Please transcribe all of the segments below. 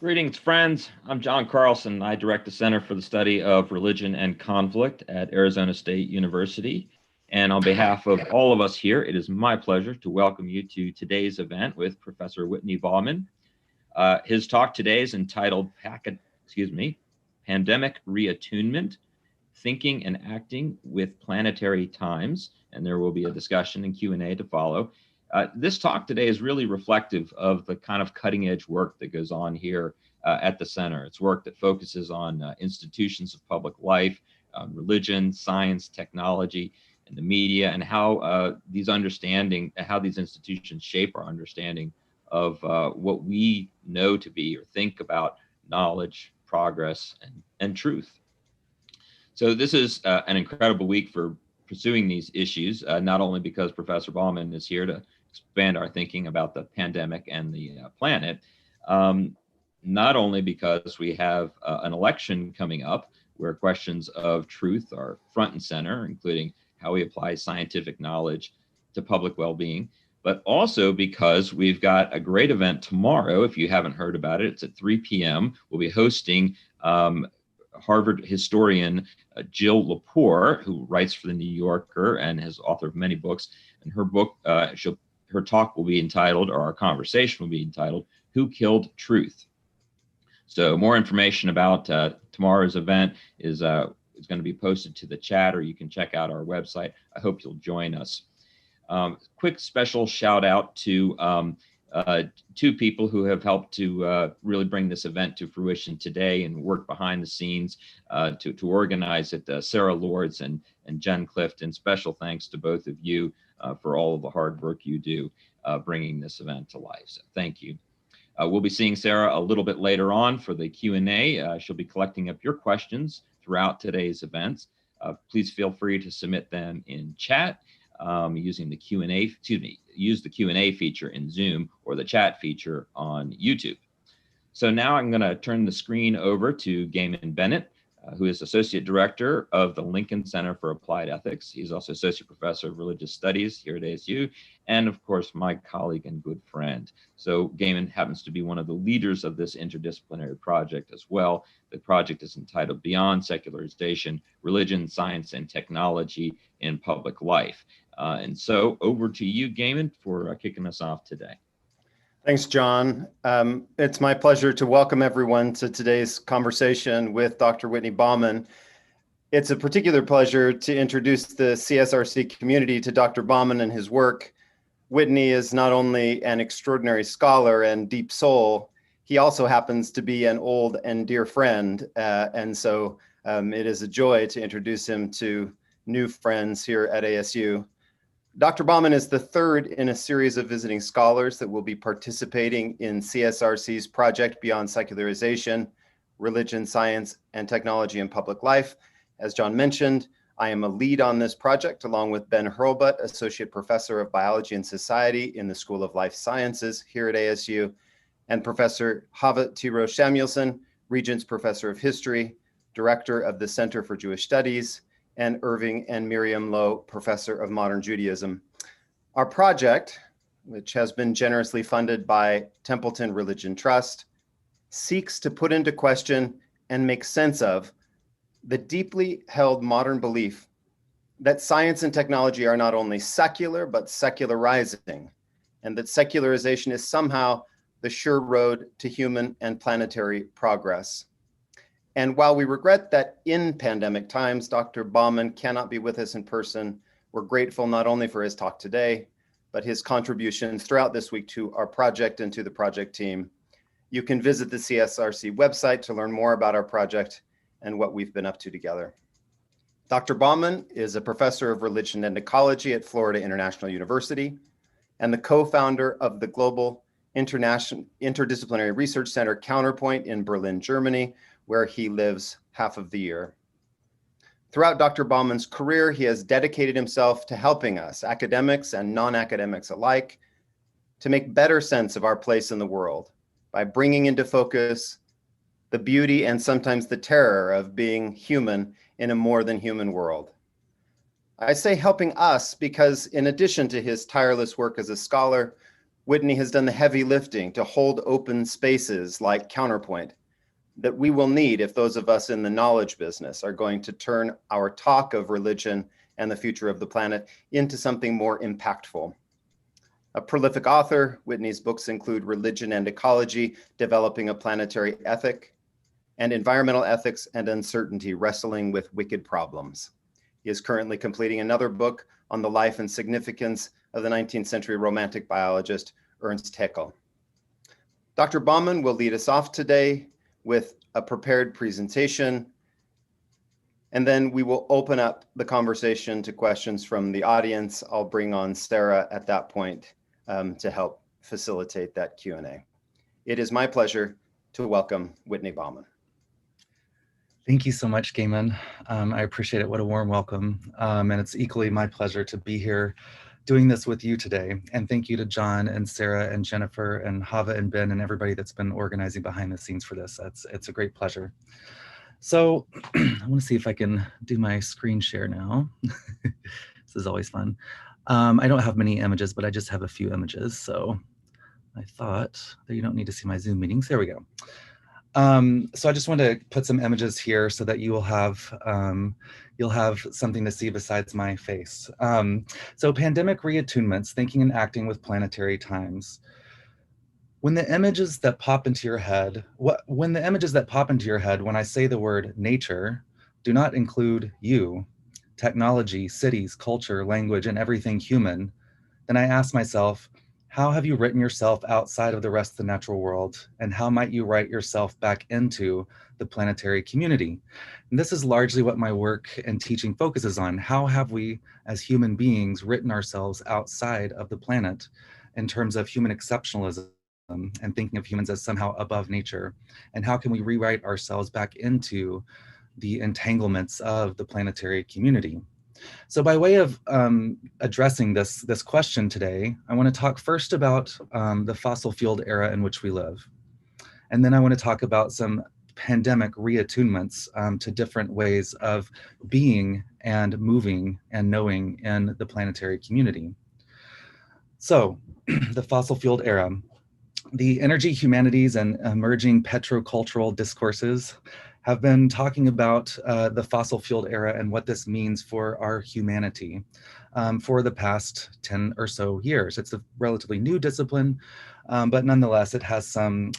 Greetings, friends. I'm John Carlson. I direct the Center for the Study of Religion and Conflict at Arizona State University. And on behalf of all of us here, it is my pleasure to welcome you to today's event with Professor Whitney Bauman. His talk today is entitled Pandemic Re-Attunement, Thinking and Acting with Planetary Times. And there will be a discussion and Q&A to follow. This talk today is really reflective of the kind of cutting edge work that goes on here at the center. It's work that focuses on institutions of public life, religion, science, technology, and the media, and how these institutions shape our understanding of what we know to be or think about knowledge, progress, and truth. So this is an incredible week for pursuing these issues, not only because Professor Bauman is here to expand our thinking about the pandemic and the planet, not only because we have an election coming up where questions of truth are front and center, including how we apply scientific knowledge to public well-being, but also because we've got a great event tomorrow. If you haven't heard about it, it's at 3 p.m. We'll be hosting Harvard historian Jill Lepore, who writes for the New Yorker and has authored many books. And her book, her talk will be entitled, or our conversation will be entitled, "Who Killed Truth?" So more information about tomorrow's event is going to be posted to the chat, or you can check out our website. I hope you'll join us. Quick special shout out to two people who have helped to really bring this event to fruition today and work behind the scenes to organize it, Sarah Lords and Jen Clifton. Special thanks to both of you for all of the hard work you do bringing this event to life. So thank you. We'll be seeing Sarah a little bit later on for the Q&A. She'll be collecting up your questions throughout today's events. Please feel free to submit them in chat. Using the Q&A, use the Q&A feature in Zoom or the chat feature on YouTube. So now I'm going to turn the screen over to Gaiman Bennett, who is Associate Director of the Lincoln Center for Applied Ethics. He's also Associate Professor of Religious Studies here at ASU, and of course, my colleague and good friend. So Gaiman happens to be one of the leaders of this interdisciplinary project as well. The project is entitled Beyond Secularization, Religion, Science, and Technology in Public Life. And so over to you, Gaiman, for kicking us off today. Thanks, John. It's my pleasure to welcome everyone to today's conversation with Dr. Whitney Bauman. It's a particular pleasure to introduce the CSRC community to Dr. Bauman and his work. Whitney is not only an extraordinary scholar and deep soul, he also happens to be an old and dear friend. And so it is a joy to introduce him to new friends here at ASU. Dr. Bauman is the third in a series of visiting scholars that will be participating in CSRC's project Beyond Secularization, Religion, Science, and Technology in Public Life. As John mentioned, I am a lead on this project along with Ben Hurlbut, Associate Professor of Biology and Society in the School of Life Sciences here at ASU, and Professor Havit Tiro Samuelson, Regents Professor of History, Director of the Center for Jewish Studies, and Irving and Miriam Lowe, Professor of Modern Judaism. Our project, which has been generously funded by Templeton Religion Trust, seeks to put into question and make sense of the deeply held modern belief that science and technology are not only secular, but secularizing, and that secularization is somehow the sure road to human and planetary progress. And while we regret that in pandemic times, Dr. Bauman cannot be with us in person, we're grateful not only for his talk today, but his contributions throughout this week to our project and to the project team. You can visit the CSRC website to learn more about our project and what we've been up to together. Dr. Bauman is a professor of religion and ecology at Florida International University and the co-founder of the Global Interdisciplinary Research Center Counterpoint in Berlin, Germany, where he lives half of the year. Throughout Dr. Bauman's career, he has dedicated himself to helping us, academics and non-academics alike, to make better sense of our place in the world by bringing into focus the beauty and sometimes the terror of being human in a more than human world. I say helping us because in addition to his tireless work as a scholar, Whitney has done the heavy lifting to hold open spaces like Counterpoint that we will need if those of us in the knowledge business are going to turn our talk of religion and the future of the planet into something more impactful. A prolific author, Whitney's books include Religion and Ecology, Developing a Planetary Ethic, and Environmental Ethics and Uncertainty, Wrestling with Wicked Problems. He is currently completing another book on the life and significance of the 19th century romantic biologist Ernst Haeckel. Dr. Bauman will lead us off today with a prepared presentation, and then we will open up the conversation to questions from the audience. I'll bring on Sarah at that point to help facilitate that Q&A. It is my pleasure to welcome Whitney Bauman. Thank you so much, Gaiman. I appreciate it. What a warm welcome. And it's equally my pleasure to be here doing this with you today. And thank you to John and Sarah and Jennifer and Hava and Ben and everybody that's been organizing behind the scenes for this. It's a great pleasure. So I want to see if I can do my screen share now. This is always fun. I don't have many images, but I just have a few images. So I thought that you don't need to see my Zoom meetings. There we go. So I just want to put some images here so that you will have something to see besides my face. So pandemic re-attunements, thinking and acting with planetary times. When the images that pop into your head, when I say the word nature, do not include you, technology, cities, culture, language, and everything human, then I ask myself, how have you written yourself outside of the rest of the natural world? And how might you write yourself back into the planetary community? And this is largely what my work and teaching focuses on. How have we, as human beings, written ourselves outside of the planet in terms of human exceptionalism and thinking of humans as somehow above nature? And how can we rewrite ourselves back into the entanglements of the planetary community? So by way of addressing this question today, I want to talk first about the fossil fueled era in which we live. And then I want to talk about some pandemic reattunements to different ways of being and moving and knowing in the planetary community. So the fossil fueled era. The energy humanities and emerging petrocultural discourses have been talking about the fossil fueled era and what this means for our humanity for the past 10 or so years. It's a relatively new discipline, but nonetheless, it has some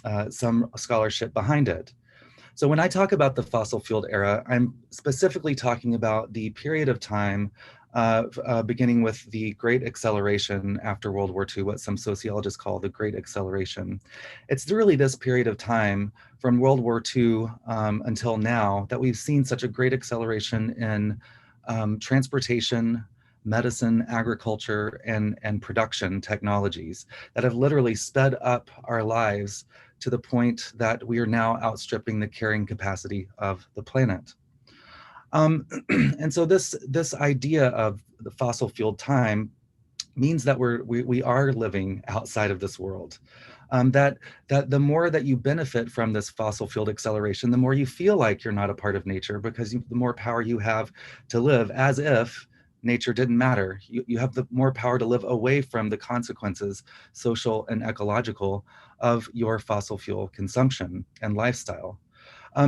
scholarship behind it. So when I talk about the fossil fueled era, I'm specifically talking about the period of time beginning with the Great Acceleration after World War II, what some sociologists call the Great Acceleration. It's really this period of time from World War II until now that we've seen such a great acceleration in transportation, medicine, agriculture, and production technologies that have literally sped up our lives to the point that we are now outstripping the carrying capacity of the planet. And so this idea of the fossil fueled time means that we are living outside of this world. That the more that you benefit from this fossil fueled acceleration, the more you feel like you're not a part of nature, because the more power you have to live as if nature didn't matter. You have the more power to live away from the consequences, social and ecological, of your fossil fuel consumption and lifestyle.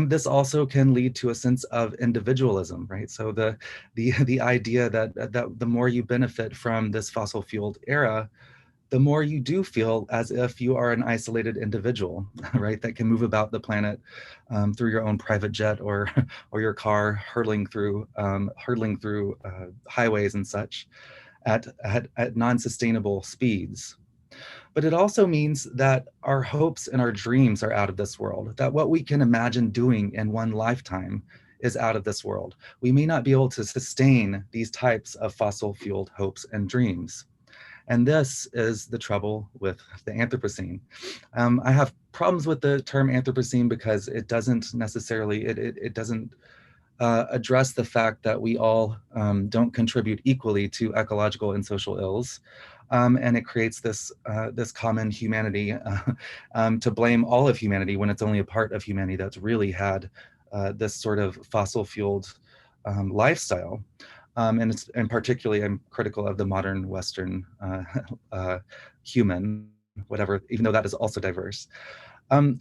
This also can lead to a sense of individualism, right? So the idea that the more you benefit from this fossil fueled era, the more you do feel as if you are an isolated individual, right? That can move about the planet through your own private jet or your car, hurtling through highways and such at non-sustainable speeds. But it also means that our hopes and our dreams are out of this world, that what we can imagine doing in one lifetime is out of this world. We may not be able to sustain these types of fossil fueled hopes and dreams. And this is the trouble with the Anthropocene. I have problems with the term Anthropocene because it doesn't necessarily, it doesn't address the fact that we all don't contribute equally to ecological and social ills. And it creates this common humanity to blame all of humanity when it's only a part of humanity that's really had this sort of fossil fueled lifestyle. And particularly, I'm critical of the modern Western human. whatever, even though that is also diverse. Um,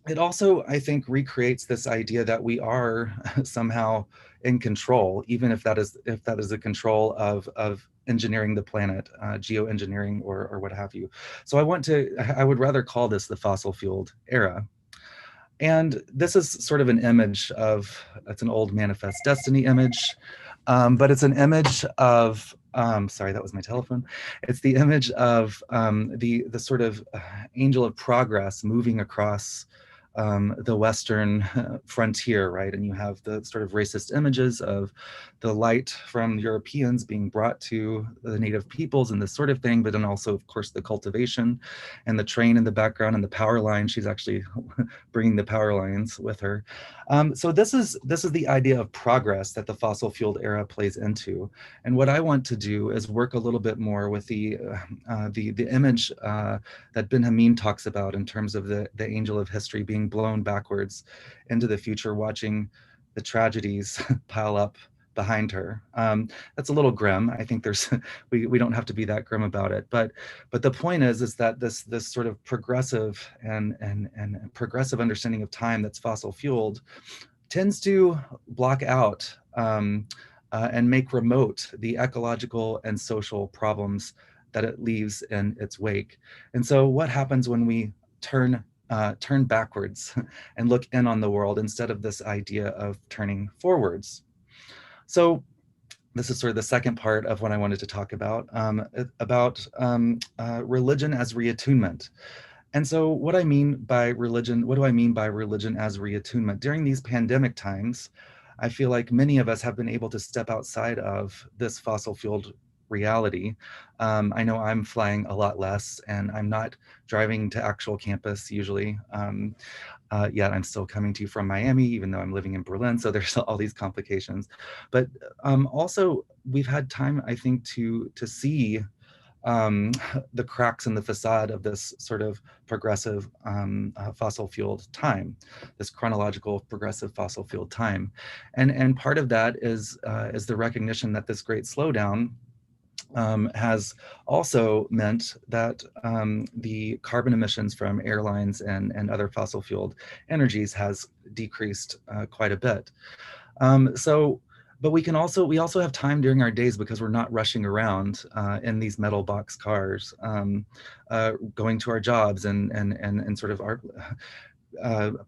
it also, I think, recreates this idea that we are somehow in control, even if that is the control of engineering the planet, geoengineering or what have you. So I would rather call this the fossil fueled era. And this is sort of an image of, it's an old Manifest Destiny image, but it's an image of, sorry, that was my telephone. It's the image of the sort of angel of progress moving across the Western frontier, right? And you have the sort of racist images of the light from Europeans being brought to the native peoples and this sort of thing, but then also, of course, the cultivation and the train in the background and the power line. She's actually bringing the power lines with her. So this is the idea of progress that the fossil fueled era plays into. And what I want to do is work a little bit more with the image that Ben Hameen talks about in terms of the angel of history being blown backwards into the future, watching the tragedies pile up behind her. That's a little grim. I think there's we don't have to be that grim about it. But the point is that this sort of progressive and progressive understanding of time that's fossil fueled tends to block out and make remote the ecological and social problems that it leaves in its wake. And so what happens when we turn backwards and look in on the world instead of this idea of turning forwards? So this is sort of the second part of what I wanted to talk about religion as reattunement. And so what do I mean by religion as reattunement? During these pandemic times, I feel like many of us have been able to step outside of this fossil fueled reality. I know I'm flying a lot less and I'm not driving to actual campus usually. Yet I'm still coming to you from Miami, even though I'm living in Berlin. So there's all these complications. But also we've had time, I think, to see the cracks in the facade of this sort of progressive fossil fueled time, this chronological progressive fossil fueled time. And part of that is the recognition that this great slowdown has also meant that the carbon emissions from airlines and other fossil fueled energies has decreased quite a bit. But we also have time during our days because we're not rushing around in these metal box cars, going to our jobs and sort of our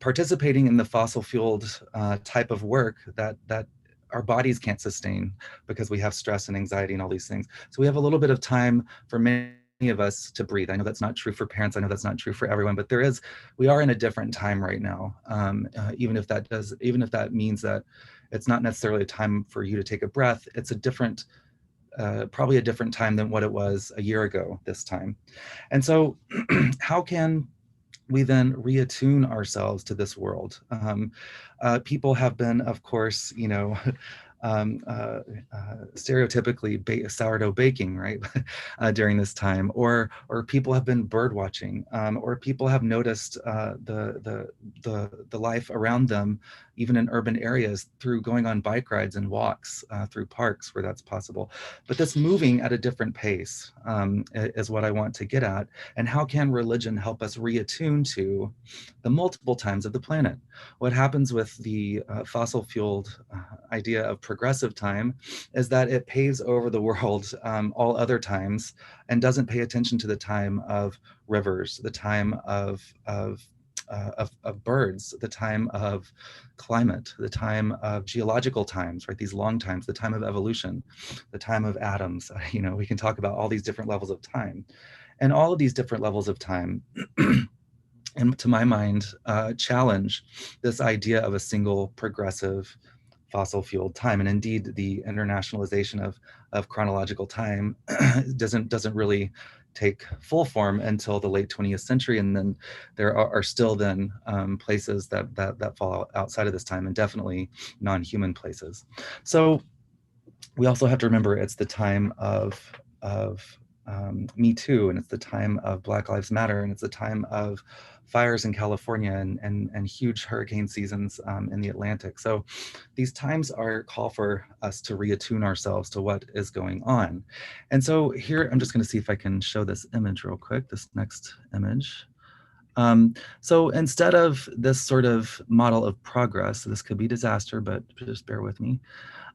participating in the fossil fueled type of work that our bodies can't sustain because we have stress and anxiety and all these things. So we have a little bit of time for many of us to breathe. I know that's not true for parents. I know that's not true for everyone, but we are in a different time right now. Even if that means that it's not necessarily a time for you to take a breath, it's a different, probably a different time than what it was a year ago this time. And so how can we then reattune ourselves to this world? People have been, of course, stereotypically sourdough baking, right, during this time, or people have been bird watching, or people have noticed the life around them, even in urban areas, through going on bike rides and walks through parks where that's possible. But this moving at a different pace is what I want to get at. And how can religion help us reattune to the multiple times of the planet? What happens with the fossil fueled idea of progressive time is that it paves over the world all other times and doesn't pay attention to the time of rivers, the time of birds, the time of climate, the time of geological times, right? These long times, the time of evolution, the time of atoms. We can talk about all these different levels of time, and all of these different levels of time and to my mind, challenge this idea of a single progressive fossil fueled time. And indeed, the internationalization of chronological time doesn't really take full form until the late 20th century. And then there are still then places that fall outside of this time, and definitely non-human places. So we also have to remember it's the time of Me Too, and it's the time of Black Lives Matter, and it's the time of fires in California and huge hurricane seasons in the Atlantic. So these times call for us to reattune ourselves to what is going on. And so here, I'm just going to see if I can show this image real quick, this next image. So instead of this sort of model of progress, this could be disaster, but just bear with me.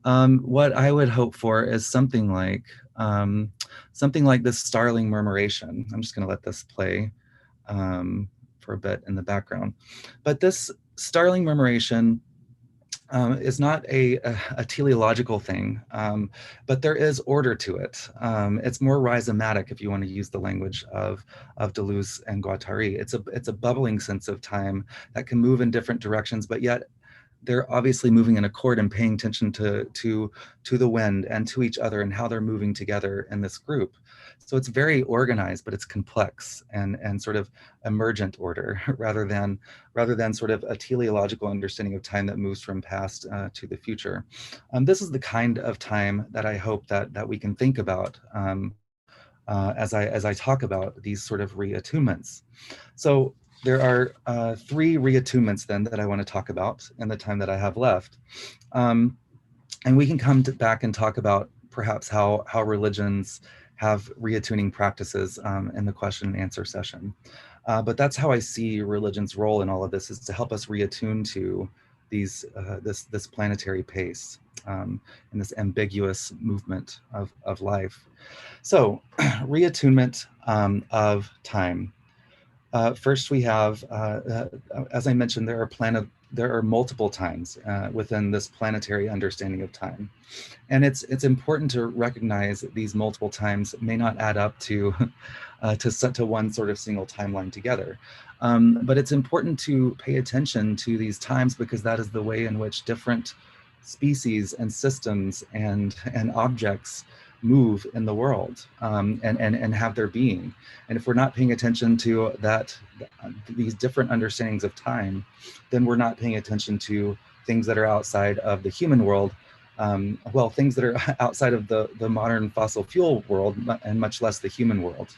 What I would hope for is something like this starling murmuration. I'm just going to let this play for a bit in the background. But this starling murmuration is not a teleological thing, but there is order to it. It's more rhizomatic, if you want to use the language of Deleuze and Guattari. It's a bubbling sense of time that can move in different directions, but yet they're obviously moving in accord and paying attention to the wind and to each other and how they're moving together in this group. So it's very organized, but it's complex and sort of emergent order rather than sort of a teleological understanding of time that moves from past to the future. This is the kind of time that I hope that we can think about as I talk about these sort of reattunements. So there are 3 reattunements then that I want to talk about in the time that I have left. And we can come back and talk about perhaps how religions have reattuning practices in the question and answer session. But that's how I see religion's role in all of this, is to help us reattune to these this planetary pace and this ambiguous movement of life. So reattunement of time. First, we have, as I mentioned, there are multiple times within this planetary understanding of time. And it's important to recognize that these multiple times may not add up to to one sort of single timeline together. But it's important to pay attention to these times, because that is the way in which different species and systems and objects move in the world and have their being. And if we're not paying attention to these different understandings of time, then we're not paying attention to things that are outside of the human world. Well, things that are outside of the modern fossil fuel world, and much less the human world.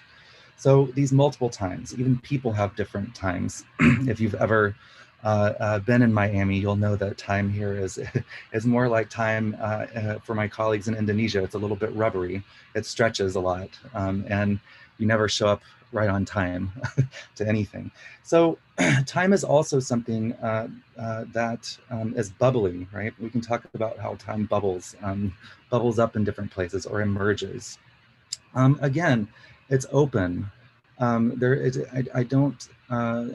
So these multiple times, even people have different times. If you've ever been in Miami, you'll know that time here is more like time for my colleagues in Indonesia. It's a little bit rubbery. It stretches a lot, and you never show up right on time to anything. So time is also something that is bubbly, right? We can talk about how time bubbles up in different places or emerges. Again, it's open. I don't,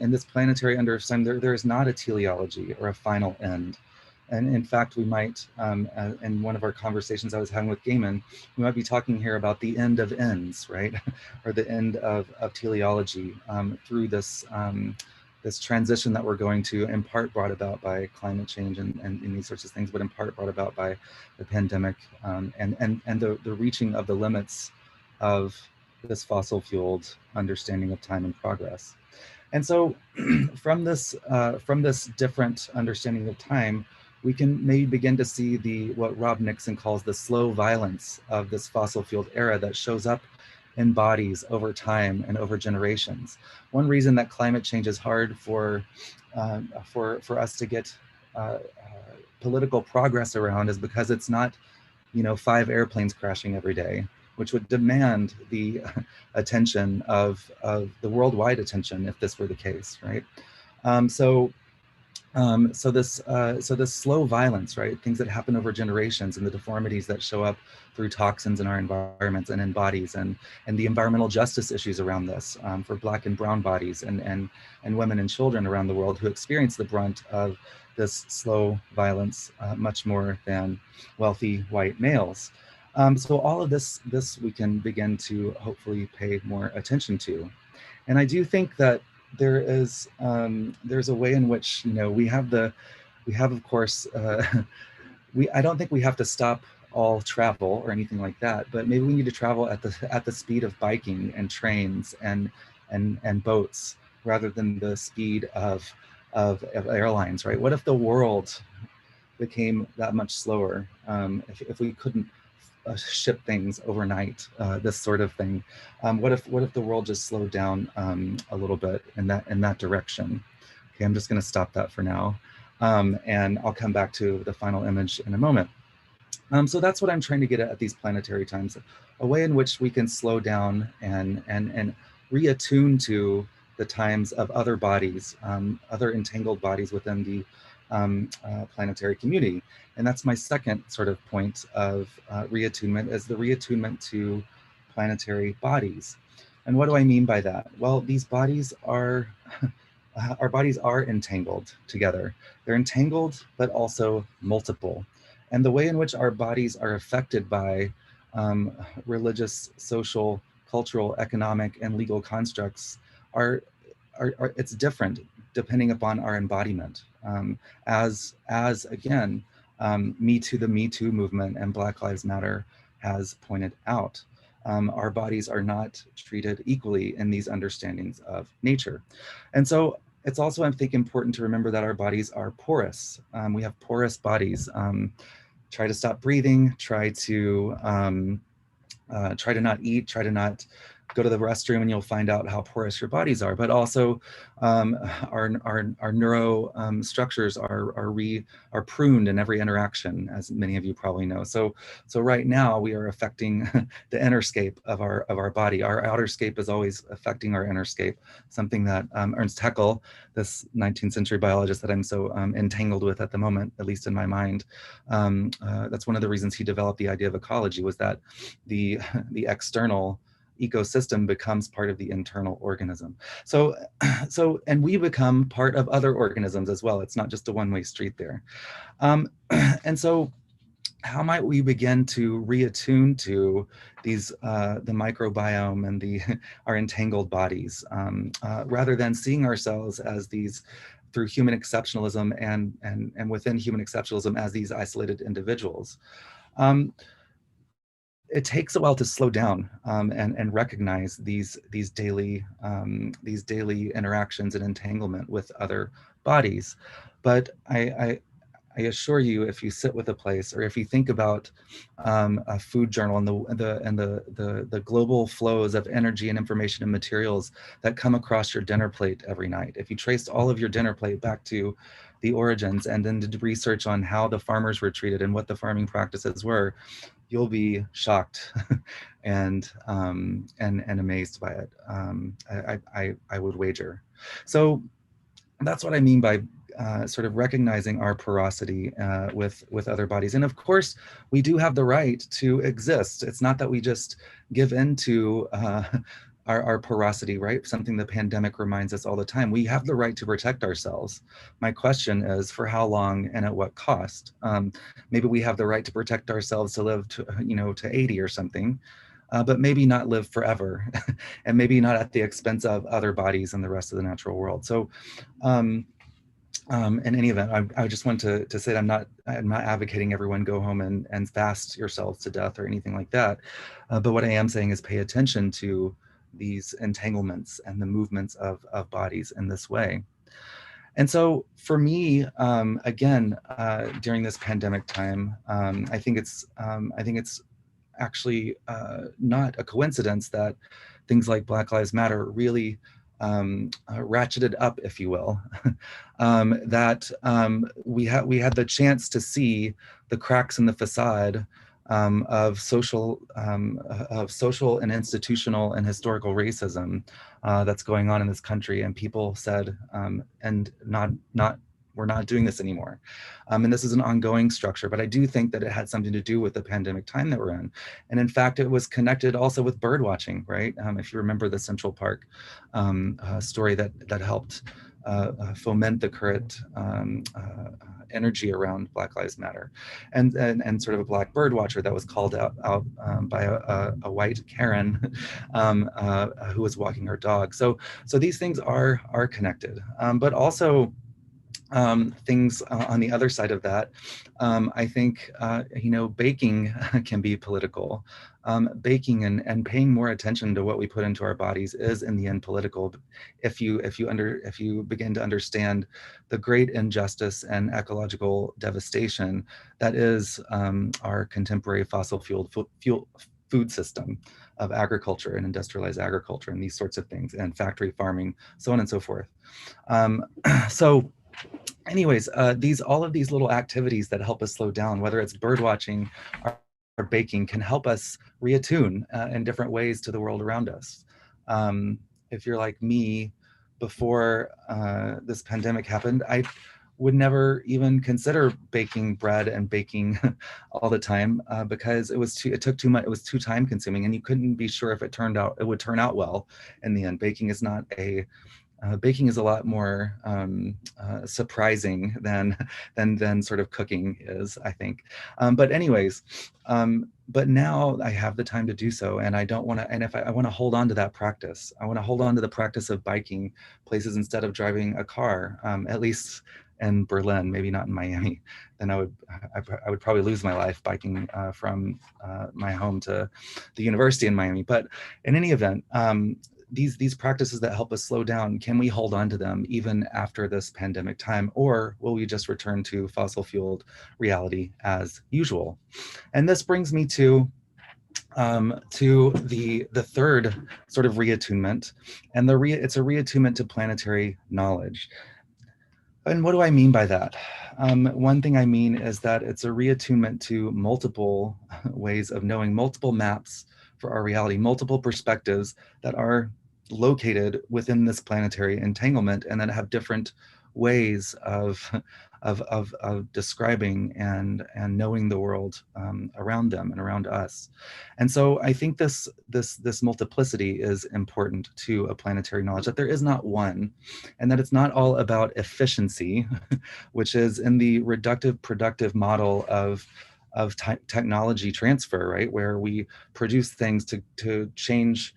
in this planetary understanding, there is not a teleology or a final end. And in fact, we might, in one of our conversations I was having with Gaiman, we might be talking here about the end of ends, right? Or the end of teleology through this this transition that we're going to, in part brought about by climate change and these sorts of things, but in part brought about by the pandemic and the reaching of the limits of this fossil-fueled understanding of time and progress. And so from this different understanding of time, we can maybe begin to see what Rob Nixon calls the slow violence of this fossil-fueled era that shows up in bodies over time and over generations. One reason that climate change is hard for us to get political progress around is because it's not, 5 airplanes crashing every day, which would demand the attention of the worldwide attention if this were the case, right? So this slow violence, right? Things that happen over generations and the deformities that show up through toxins in our environments and in bodies, and the environmental justice issues around this for Black and brown bodies and women and children around the world who experience the brunt of this slow violence much more than wealthy white males. So all of this we can begin to hopefully pay more attention to. And I do think that there's a way in which we have of course I don't think we have to stop all travel or anything like that, but maybe we need to travel at the speed of biking and trains and boats rather than the speed of airlines, right? What if the world became that much slower? If we couldn't ship things overnight, this sort of thing. What if the world just slowed down a little bit in that direction? Okay, I'm just going to stop that for now, and I'll come back to the final image in a moment. So that's what I'm trying to get at these planetary times, a way in which we can slow down and reattune to the times of other bodies, other entangled bodies within the planetary community. And that's my second sort of point of reattunement, is the reattunement to planetary bodies. And what do I mean by that? Well, these bodies are, our bodies are entangled together. They're entangled, but also multiple. And the way in which our bodies are affected by religious, social, cultural, economic, and legal constructs are it's different depending upon our embodiment. As again, the Me Too movement and Black Lives Matter has pointed out, our bodies are not treated equally in these understandings of nature. And so it's also, I think, important to remember that our bodies are porous. We have porous bodies. Try to stop breathing, try to not eat, try to not go to the restroom, and you'll find out how porous your bodies are. But also our neuro structures are pruned in every interaction, as many of you probably know. So right now we are affecting the inner scape of our body. Our outer scape is always affecting our inner scape, something that Ernst Haeckel, this 19th century biologist that I'm so entangled with at the moment, at least in my mind, that's one of the reasons he developed the idea of ecology, was that the external ecosystem becomes part of the internal organism. So and we become part of other organisms as well. It's not just a one-way street there. And so how might we begin to reattune to these the microbiome and our entangled bodies, rather than seeing ourselves as these, through human exceptionalism and within human exceptionalism, as these isolated individuals? It takes a while to slow down and recognize these daily interactions and entanglement with other bodies. But I assure you, if you sit with a place, or if you think about a food journal and the global flows of energy and information and materials that come across your dinner plate every night, if you traced all of your dinner plate back to the origins and then did research on how the farmers were treated and what the farming practices were, you'll be shocked and amazed by it. I would wager. So that's what I mean by sort of recognizing our porosity with other bodies. And of course, we do have the right to exist. It's not that we just give in to our porosity, right? Something the pandemic reminds us all the time. We have the right to protect ourselves. My question is, for how long and at what cost? Maybe we have the right to protect ourselves to live to 80 or something, but maybe not live forever, and maybe not at the expense of other bodies and the rest of the natural world. So in any event, I just want to say that I'm not advocating everyone go home and fast yourselves to death or anything like that. But what I am saying is pay attention to these entanglements and the movements of bodies in this way. And so for me, again, during this pandemic time, I think it's actually not a coincidence that things like Black Lives Matter really ratcheted up, if you will, that we had the chance to see the cracks in the facade of social and institutional and historical racism that's going on in this country, and people said, and we're not doing this anymore. And this is an ongoing structure, but I do think that it had something to do with the pandemic time that we're in. And in fact, it was connected also with bird watching, right? If you remember the Central Park story that helped foment the current energy around Black Lives Matter, and sort of a black bird watcher that was called out by a white Karen who was walking her dog. So these things are connected, but also things on the other side of that. I think, baking can be political. Baking and paying more attention to what we put into our bodies is in the end political. If you begin to understand the great injustice and ecological devastation that is our contemporary fossil fuel food system of agriculture and industrialized agriculture and these sorts of things, and factory farming, so on and so forth. So anyways, all of these little activities that help us slow down, whether it's bird watching or baking, can help us reattune in different ways to the world around us. If you're like me, before this pandemic happened, I would never even consider baking bread and baking all the time because it took too much. It was too time consuming, and you couldn't be sure if it would turn out well in the end. Baking is not a baking is a lot more surprising than sort of cooking is, I think. But anyways, but now I have the time to do so, and I don't want to. And if I want to hold on to that practice, I want to hold on to the practice of biking places instead of driving a car. At least in Berlin, maybe not in Miami. Then I would probably lose my life biking from my home to the university in Miami. But in any event. These practices that help us slow down, can we hold on to them even after this pandemic time, or will we just return to fossil fueled reality as usual? And this brings me to the third sort of reattunement, and it's a reattunement to planetary knowledge. And what do I mean by that? One thing I mean is that it's a reattunement to multiple ways of knowing, multiple maps for our reality, multiple perspectives that are located within this planetary entanglement and that have different ways of describing and knowing the world around them and around us. And so I think this multiplicity is important to a planetary knowledge, that there is not one, and that it's not all about efficiency, which is in the reductive productive model of technology transfer, right? Where we produce things to change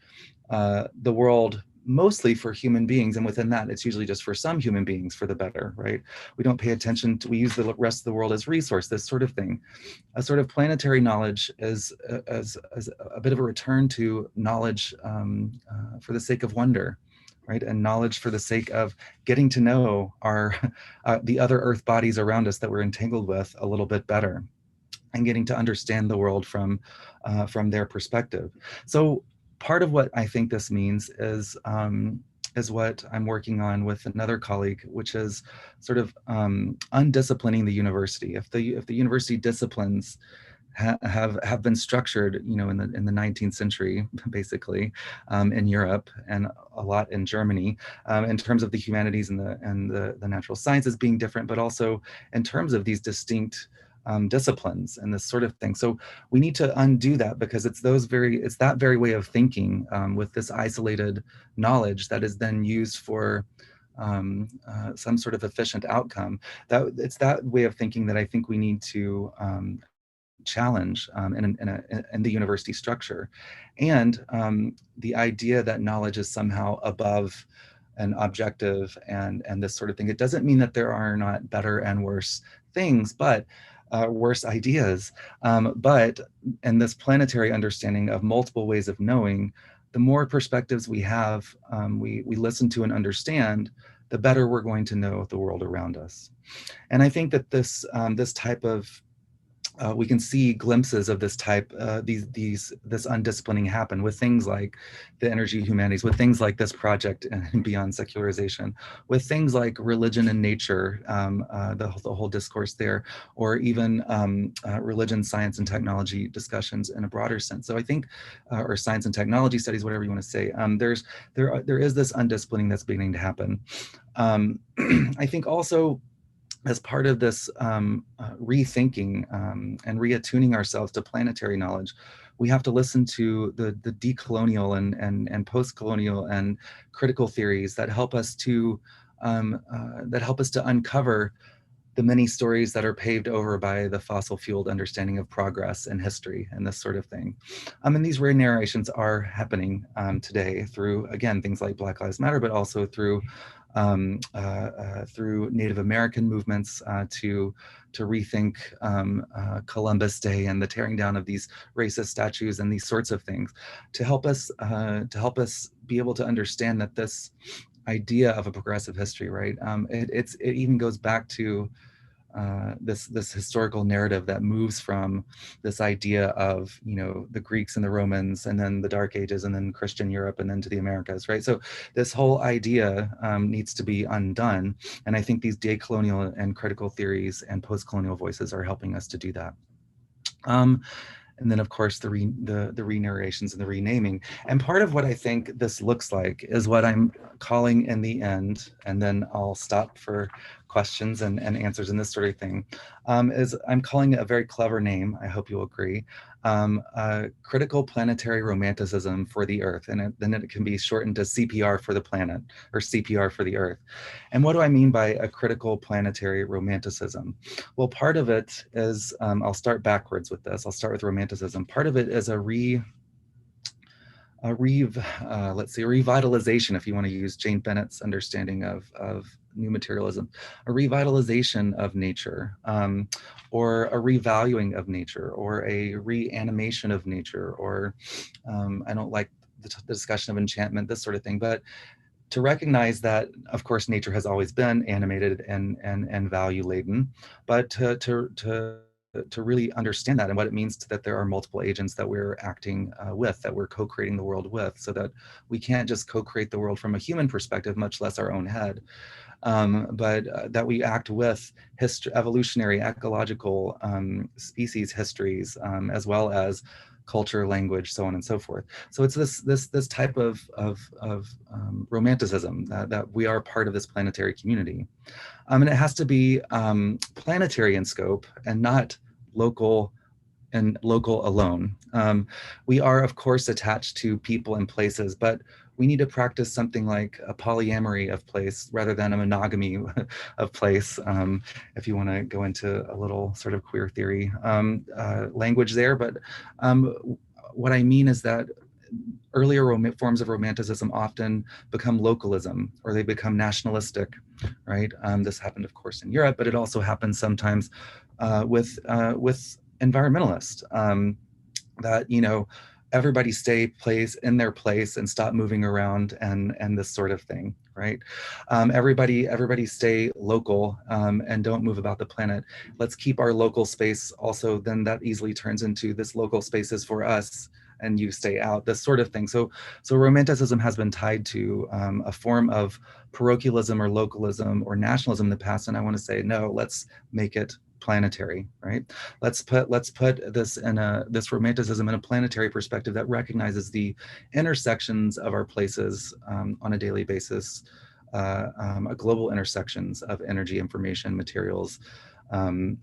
the world mostly for human beings, and within that it's usually just for some human beings for the better, right? We don't pay attention to, we use the rest of the world as resource, this sort of thing. A sort of planetary knowledge is as a bit of a return to knowledge for the sake of wonder, right? And knowledge for the sake of getting to know our the other earth bodies around us that we're entangled with a little bit better, and getting to understand the world from their perspective. So part of what I think this means is what I'm working on with another colleague, which is sort of undisciplining the university. If the university disciplines have been structured, you know, in the 19th century, basically, in Europe and a lot in Germany, in terms of the humanities and the natural sciences being different, but also in terms of these distinct disciplines and this sort of thing. So we need to undo that, because it's that very way of thinking with this isolated knowledge that is then used for some sort of efficient outcome. That it's that way of thinking that I think we need to challenge in the university structure, and the idea that knowledge is somehow above and objective and this sort of thing. It doesn't mean that there are not better and worse things, but worse ideas. But in this planetary understanding of multiple ways of knowing, the more perspectives we have, we listen to and understand, the better we're going to know the world around us. And I think that this type of we can see glimpses of this type, this undisciplining happen with things like the energy humanities, with things like this project and beyond secularization, with things like religion and nature, the whole discourse there, or even religion, science, and technology discussions in a broader sense. So I think, or science and technology studies, whatever you want to say, there is this undisciplining that's beginning to happen. I think also, as part of this rethinking and reattuning ourselves to planetary knowledge, we have to listen to the decolonial and post-colonial and critical theories that help us to uncover the many stories that are paved over by the fossil fueled understanding of progress and history and this sort of thing. And these rare narrations are happening today through, again, things like Black Lives Matter, but also through through Native American movements to rethink Columbus Day and the tearing down of these racist statues and these sorts of things, to help us be able to understand that this idea of a progressive history, right? It even goes back to this historical narrative that moves from this idea of, you know, the Greeks and the Romans, and then the Dark Ages, and then Christian Europe, and then to the Americas, right? So this whole idea needs to be undone, and I think these decolonial and critical theories and post-colonial voices are helping us to do that. And then, of course, the re-narrations and the renaming. And part of what I think this looks like is what I'm calling in the end, and then I'll stop for questions and answers and this sort of thing, is I'm calling it a very clever name, I hope you'll agree, critical planetary romanticism for the Earth. And then it can be shortened to CPR for the planet, or CPR for the Earth. And what do I mean by a critical planetary romanticism? Well, part of it is, I'll start backwards with this. I'll start with romanticism. Part of it is let's see, a revitalization, if you want to use Jane Bennett's understanding of new materialism, a revitalization of nature, or a revaluing of nature, or a reanimation of nature, or I don't like the discussion of enchantment, this sort of thing, but to recognize that, of course, nature has always been animated and value laden, but to really understand that and what it means that there are multiple agents that we're acting with, that we're co-creating the world with, so that we can't just co-create the world from a human perspective, much less our own head, but that we act with evolutionary, ecological, species histories, as well as culture, language, so on and so forth. So it's this type of romanticism that we are part of this planetary community. And it has to be planetary in scope and not local alone. We are, of course, attached to people and places, but we need to practice something like a polyamory of place rather than a monogamy of place. If you want to go into a little sort of queer theory language there, but what I mean is that earlier forms of romanticism often become localism, or they become nationalistic, right? This happened, of course, in Europe, but it also happens sometimes with environmentalists, that, you know, everybody plays in their place and stop moving around, and this sort of thing, right? Everybody stay local, and don't move about the planet. Let's keep our local space. Also, then that easily turns into this local space is for us, and you stay out, this sort of thing. So romanticism has been tied to a form of parochialism or localism or nationalism in the past, and I want to say, no, let's make it planetary, right? Let's put this in this romanticism in a planetary perspective that recognizes the intersections of our places on a daily basis, global intersections of energy, information, materials, and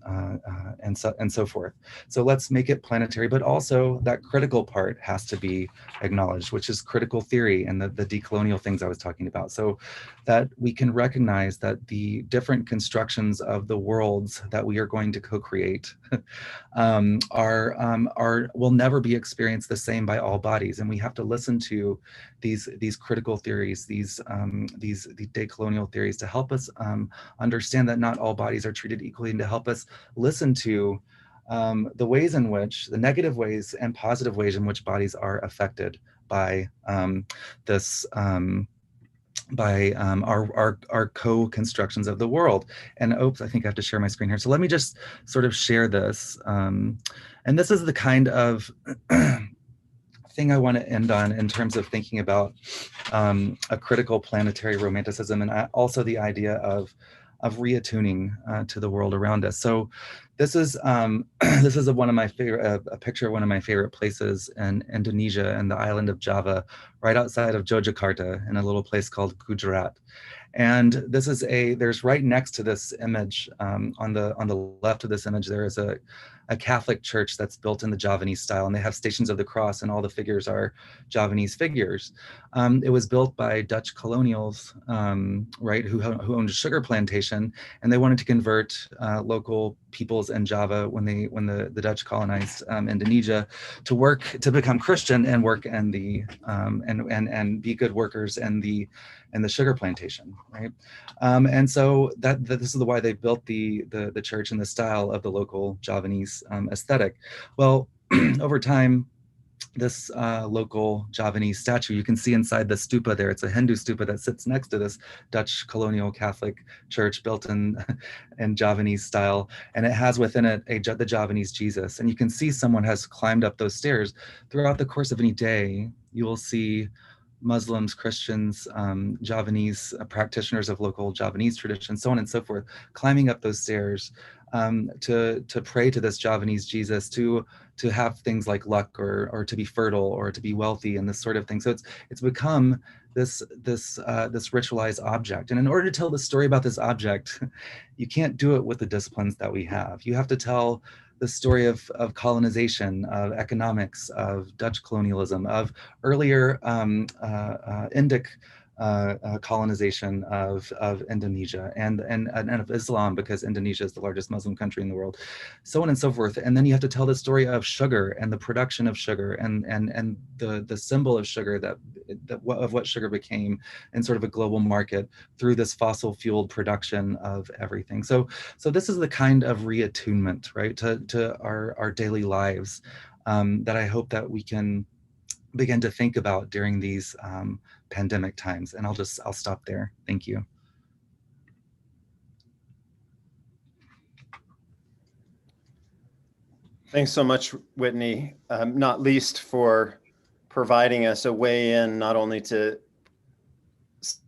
so forth. So let's make it planetary, but also that critical part has to be acknowledged, which is critical theory and the decolonial things I was talking about. So that we can recognize that the different constructions of the worlds that we are going to co-create will never be experienced the same by all bodies, and we have to listen to these critical theories, these decolonial theories, to help us understand that not all bodies are treated equally, and to help us listen to the ways in which, the negative ways and positive ways in which bodies are affected by this. By our co-constructions of the world. And oops, I think I have to share my screen here. So let me just sort of share this. And this is the kind of thing I want to end on in terms of thinking about a critical planetary romanticism, and also the idea of reattuning to the world around us. So this is this is one of my favorite, a picture of one of my favorite places in Indonesia and the island of Java, right outside of Yogyakarta, in a little place called Gujarat. And this is there's right next to this image, on the left of this image, there is a a Catholic church that's built in the Javanese style, and they have Stations of the Cross, and all the figures are Javanese figures. It was built by Dutch colonials, right, who owned a sugar plantation, and they wanted to convert local peoples in Java when the Dutch colonized Indonesia to become Christian and work in the and be good workers in the sugar plantation, right? And so this is why they built the church in the style of the local Javanese aesthetic. Well, over time, this local Javanese statue, you can see inside the stupa there, it's a Hindu stupa that sits next to this Dutch colonial Catholic church built in Javanese style, and it has within it the Javanese Jesus. And you can see someone has climbed up those stairs. Throughout the course of any day, you will see Muslims, Christians, Javanese practitioners of local Javanese traditions, so on and so forth, climbing up those stairs to pray to this Javanese Jesus, to have things like luck, or to be fertile, or to be wealthy, and this sort of thing. So it's become this ritualized object. And in order to tell the story about this object, you can't do it with the disciplines that we have. You have to tell the story of colonization, of economics, of Dutch colonialism, of earlier Indic colonization of Indonesia and of Islam, because Indonesia is the largest Muslim country in the world, so on and so forth. And then you have to tell the story of sugar and the production of sugar and the symbol of sugar of what sugar became in sort of a global market through this fossil fueled production of everything. So this is the kind of reattunement, right, to our daily lives that I hope that we can begin to think about during these pandemic times. And I'll stop there. Thank you. Thanks so much, Whitney, not least for providing us a way in not only to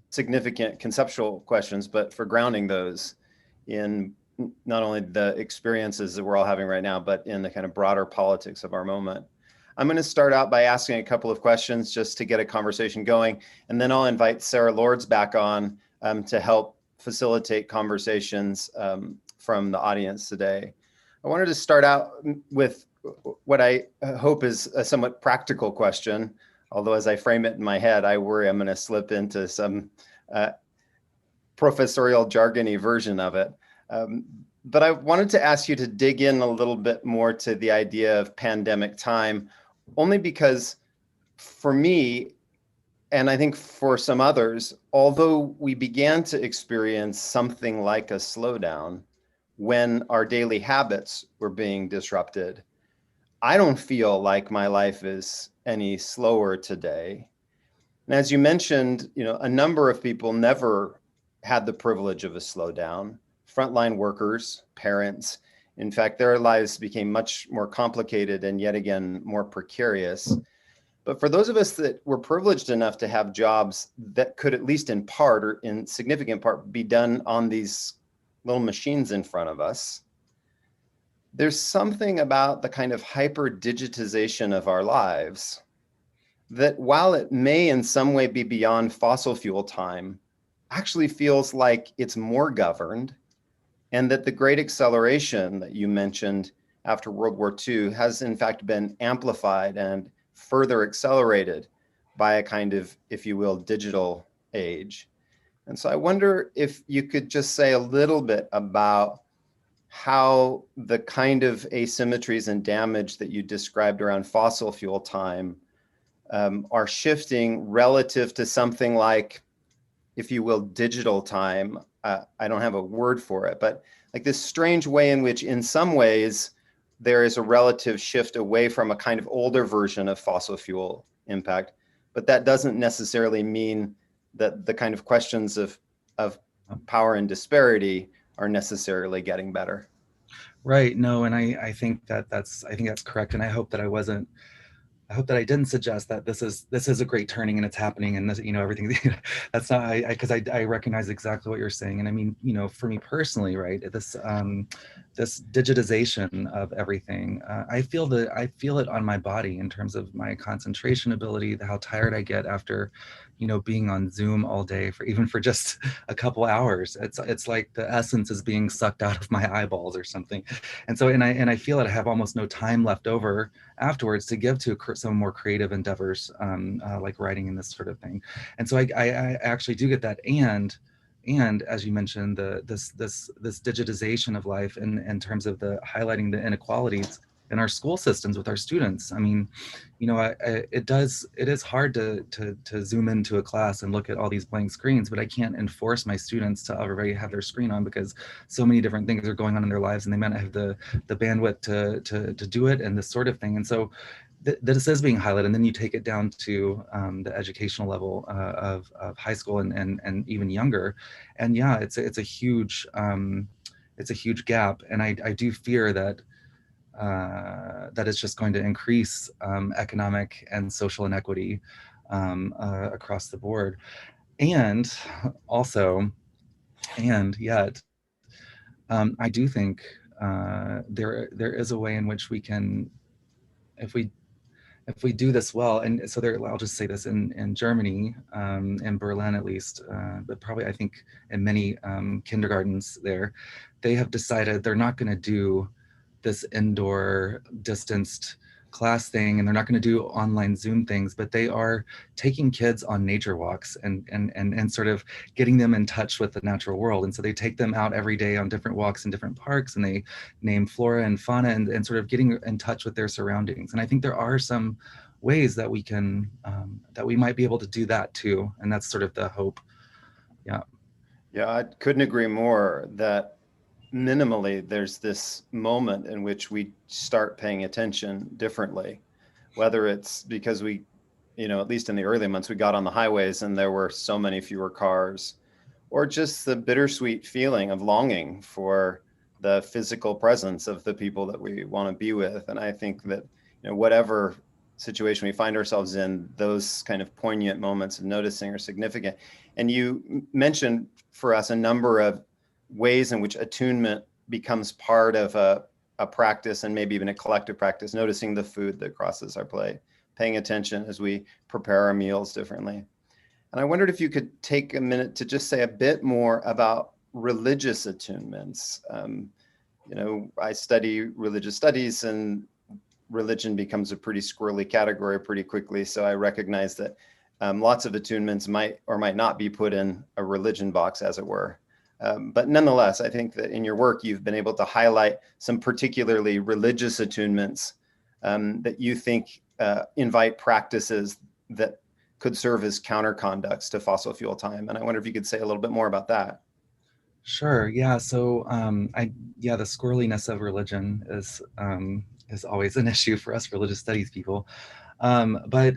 significant conceptual questions, but for grounding those in not only the experiences that we're all having right now, but in the kind of broader politics of our moment. I'm going to start out by asking a couple of questions just to get a conversation going, and then I'll invite Sarah Lords back on to help facilitate conversations from the audience today. I wanted to start out with what I hope is a somewhat practical question, although as I frame it in my head, I worry I'm going to slip into some professorial jargony version of it. But I wanted to ask you to dig in a little bit more to the idea of pandemic time, only because for me, and I think for some others, although we began to experience something like a slowdown when our daily habits were being disrupted, I don't feel like my life is any slower today. And as you mentioned, a number of people never had the privilege of a slowdown. Frontline workers, parents. In fact, their lives became much more complicated and yet again, more precarious. But for those of us that were privileged enough to have jobs that could, at least in part or in significant part, be done on these little machines in front of us, there's something about the kind of hyper digitization of our lives that, while it may in some way be beyond fossil fuel time, actually feels like it's more governed, and that the great acceleration that you mentioned after World War II has in fact been amplified and further accelerated by a kind of, if you will, digital age. And so I wonder if you could just say a little bit about how the kind of asymmetries and damage that you described around fossil fuel time are shifting relative to something like, if you will, digital time. I don't have a word for it, but like this strange way in which in some ways there is a relative shift away from a kind of older version of fossil fuel impact, but that doesn't necessarily mean that the kind of questions of power and disparity are necessarily getting better. Right. No, and I think that's correct. And I hope that I didn't suggest that this is a great turning and it's happening and this, everything. That's not, because I recognize exactly what you're saying. And I mean, for me personally, right, this digitization of everything, I feel it on my body in terms of my concentration ability, how tired I get after, being on Zoom all day for even for just a couple hours. It's like the essence is being sucked out of my eyeballs or something. And so, and I feel that I have almost no time left over afterwards to give to some more creative endeavors, like writing and this sort of thing. And so I actually do get that. And as you mentioned, this digitization of life in terms of the highlighting the inequalities in our school systems with our students. I mean, it is hard to zoom into a class and look at all these blank screens, but I can't enforce my students to already have their screen on because so many different things are going on in their lives and they might not have the bandwidth to do it and this sort of thing. And so this is being highlighted, and then you take it down to the educational level of high school and even younger, and yeah, it's a huge gap, and I do fear that that is just going to increase economic and social inequity across the board, and also, and yet, I do think there is a way in which we can, if we do this well, and so there, I'll just say this in Germany, in Berlin at least, but probably I think in many kindergartens there, they have decided they're not going to do this indoor distanced class thing, and they're not going to do online Zoom things, but they are taking kids on nature walks and sort of getting them in touch with the natural world. And so they take them out every day on different walks in different parks, and they name flora and fauna and sort of getting in touch with their surroundings. And I think there are some ways that we can, that we might be able to do that too. And that's sort of the hope. Yeah. Yeah, I couldn't agree more that minimally there's this moment in which we start paying attention differently, whether it's because we, at least in the early months, we got on the highways and there were so many fewer cars, or just the bittersweet feeling of longing for the physical presence of the people that we want to be with. And I think that, whatever situation we find ourselves in, those kind of poignant moments of noticing are significant. And you mentioned for us a number of ways in which attunement becomes part of a practice, and maybe even a collective practice, noticing the food that crosses our plate, paying attention as we prepare our meals differently. And I wondered if you could take a minute to just say a bit more about religious attunements. I study religious studies, and religion becomes a pretty squirrely category pretty quickly. So I recognize that lots of attunements might or might not be put in a religion box, as it were. But nonetheless, I think that in your work, you've been able to highlight some particularly religious attunements that you think invite practices that could serve as counterconducts to fossil fuel time. And I wonder if you could say a little bit more about that. Sure. Yeah. So, the squirreliness of religion is always an issue for us religious studies people. But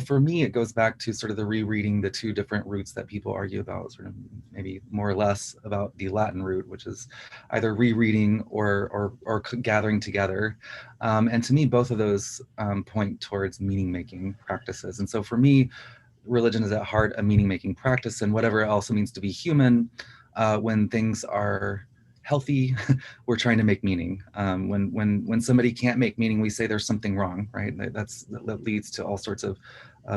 for me, it goes back to sort of the rereading the two different roots that people argue about, sort of maybe more or less about the Latin root, which is either rereading or gathering together. And to me, both of those point towards meaning-making practices. And so for me, religion is at heart a meaning-making practice, and whatever else it means to be human. When things are healthy, we're trying to make meaning. When somebody can't make meaning, we say there's something wrong, right? That leads to all sorts of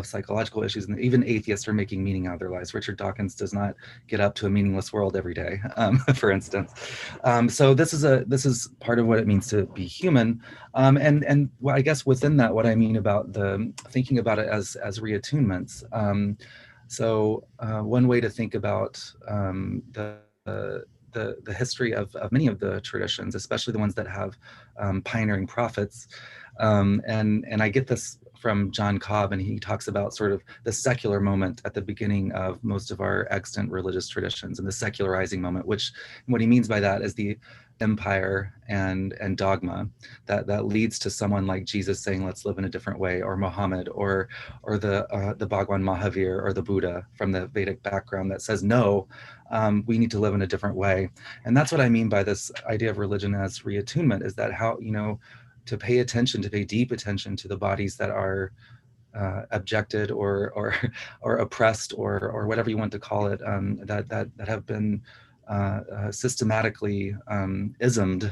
psychological issues, and even atheists are making meaning out of their lives. Richard Dawkins does not get up to a meaningless world every day, for instance. So this is part of what it means to be human, and I guess within that, what I mean about the thinking about it as reattunements. So one way to think about the history of many of the traditions, especially the ones that have pioneering prophets, and I get this from John Cobb, and he talks about sort of the secular moment at the beginning of most of our extant religious traditions, and the secularizing moment, which what he means by that is the empire and dogma that leads to someone like Jesus saying, let's live in a different way, or Muhammad, or the Bhagwan Mahavir, or the Buddha from the Vedic background that says, no, we need to live in a different way. And that's what I mean by this idea of religion as reattunement, is that how, to pay attention, to pay deep attention to the bodies that are abjected or oppressed, or whatever you want to call it, that have been systematically ismed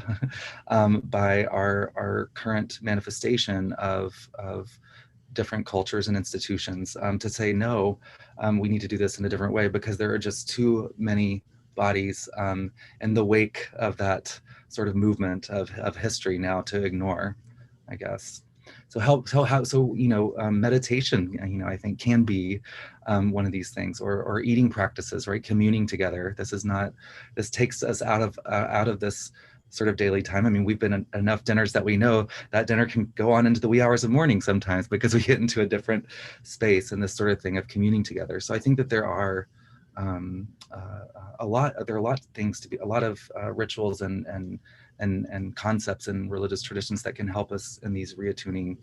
by our current manifestation of different cultures and institutions to say, no, we need to do this in a different way, because there are just too many bodies in the wake of that sort of movement of history now to ignore, I guess. So meditation, I think can be one of these things, or eating practices, right? Communing together. This takes us out of this sort of daily time. I mean, we've been in enough dinners that we know that dinner can go on into the wee hours of morning sometimes, because we get into a different space and this sort of thing of communing together. So I think that there are a lot of things to be, a lot of rituals and concepts and religious traditions that can help us in these reattuning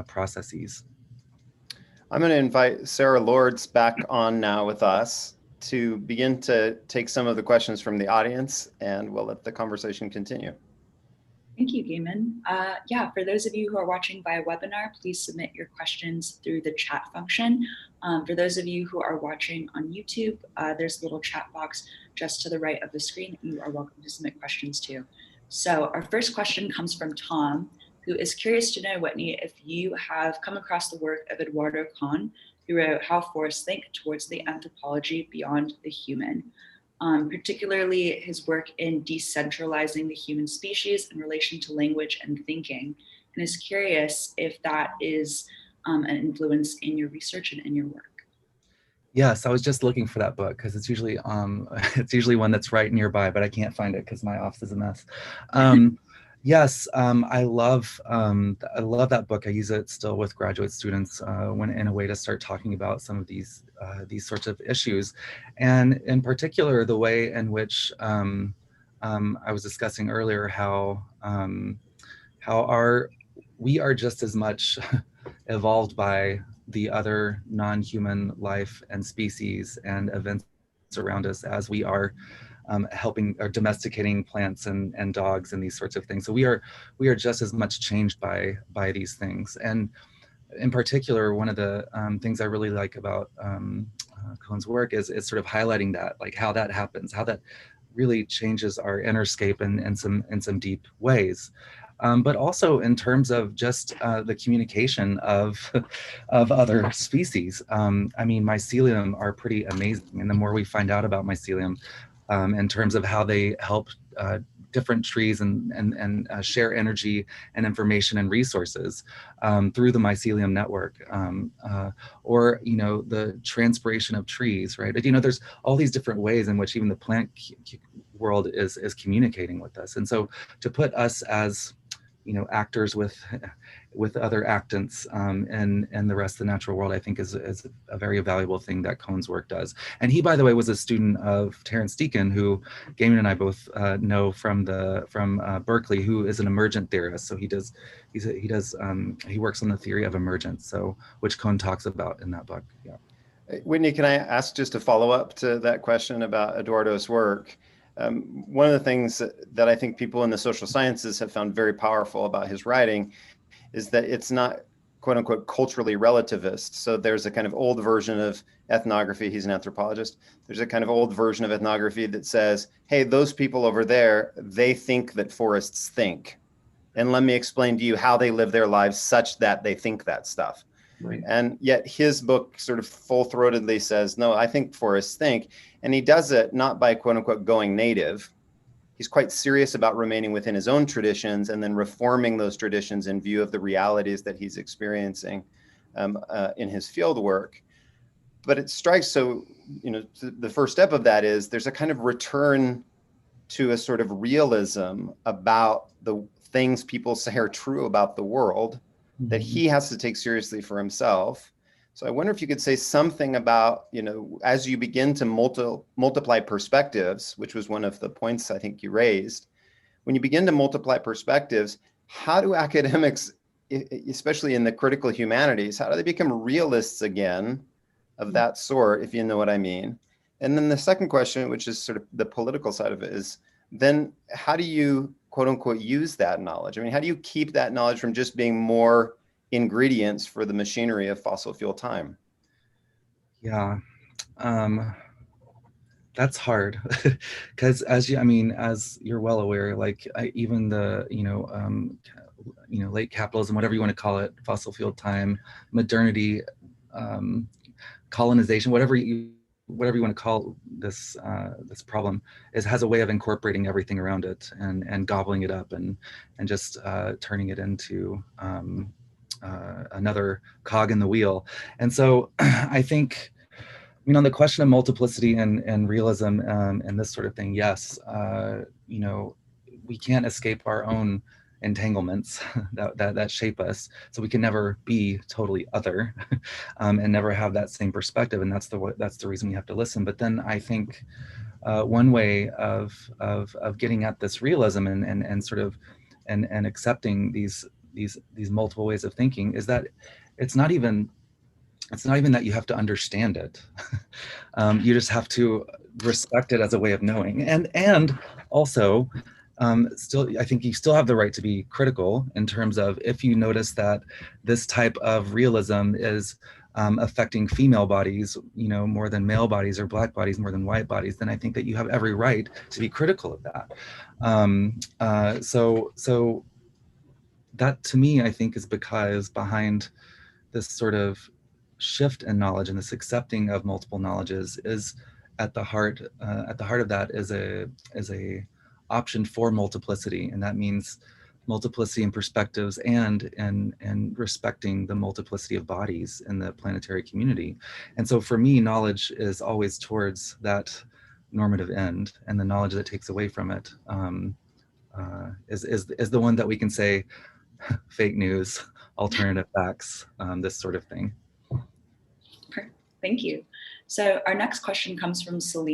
processes. I'm going to invite Sarah Lords back on now with us to begin to take some of the questions from the audience, and we'll let the conversation continue. Thank you, Gaiman. Yeah, for those of you who are watching via webinar, please submit your questions through the chat function. For those of you who are watching on YouTube, there's a little chat box just to the right of the screen that you are welcome to submit questions to. So our first question comes from Tom, who is curious to know, Whitney, if you have come across the work of Eduardo Kahn, who wrote How Forests Think Towards the Anthropology Beyond the Human. Particularly his work in decentralizing the human species in relation to language and thinking, and is curious if that is an influence in your research and in your work. Yes, I was just looking for that book, because it's usually one that's right nearby, but I can't find it because my office is a mess. Yes, I love that book. I use it still with graduate students when in a way to start talking about some of these sorts of issues, and in particular the way in which I was discussing earlier how we are just as much evolved by the other non-human life and species and events around us as we are helping or domesticating plants and dogs and these sorts of things. So we are just as much changed by these things. And in particular, one of the things I really like about Cohn's work is sort of highlighting that, like how that happens, how that really changes our innerscape in some deep ways. But also in terms of just the communication of other species. I mean, mycelium are pretty amazing, and the more we find out about mycelium, in terms of how they help different trees and share energy and information and resources through the mycelium network, or the transpiration of trees, right? But, there's all these different ways in which even the plant world is communicating with us, and so to put us as actors with other actants and the rest of the natural world, I think is a very valuable thing that Cohn's work does. And he, by the way, was a student of Terence Deacon, who Gaiman and I both know from Berkeley, who is an emergent theorist. So he works on the theory of emergence, so which Cohn talks about in that book. Yeah. Whitney, can I ask just a follow up to that question about Eduardo's work? One of the things that I think people in the social sciences have found very powerful about his writing is that it's not, quote unquote, culturally relativist. So there's a kind of old version of ethnography. He's an anthropologist. There's a kind of old version of ethnography that says, hey, those people over there, they think that forests think. And let me explain to you how they live their lives such that they think that stuff. Right. And yet his book sort of full-throatedly says, no, I think forests think. And he does it not by, quote unquote, going native. He's quite serious about remaining within his own traditions and then reforming those traditions in view of the realities that he's experiencing in his field work. But it strikes, so, the first step of that is there's a kind of return to a sort of realism about the things people say are true about the world that he has to take seriously for himself. So I wonder if you could say something about, as you begin to multiply perspectives, which was one of the points I think you raised, when you begin to multiply perspectives, how do academics, especially in the critical humanities, how do they become realists again of that sort, if you know what I mean? And then the second question, which is sort of the political side of it, is then how do you, quote unquote, use that knowledge? I mean, how do you keep that knowledge from just being more ingredients for the machinery of fossil fuel time? Yeah, that's hard because as you're well aware, like even the late capitalism, whatever you want to call it, fossil fuel time, modernity, colonization, whatever you want to call this this problem, has a way of incorporating everything around it and gobbling it up and just turning it into another cog in the wheel. And so I think, on the question of multiplicity and realism and this sort of thing, yes, we can't escape our own entanglements that shape us. So we can never be totally other and never have that same perspective. And that's the reason we have to listen. But then I think one way of getting at this realism and sort of and accepting these multiple ways of thinking is that it's not even that you have to understand it. You just have to respect it as a way of knowing. And also, still, I think you still have the right to be critical in terms of if you notice that this type of realism is affecting female bodies, more than male bodies, or Black bodies more than white bodies, then I think that you have every right to be critical of that. So that, to me, I think is because behind this sort of shift in knowledge and this accepting of multiple knowledges is at the heart of that is a option for multiplicity, and that means multiplicity in perspectives and respecting the multiplicity of bodies in the planetary community. And so for me, knowledge is always towards that normative end, and the knowledge that takes away from it is the one that we can say fake news, alternative facts, this sort of thing. Thank you. So our next question comes from Celine.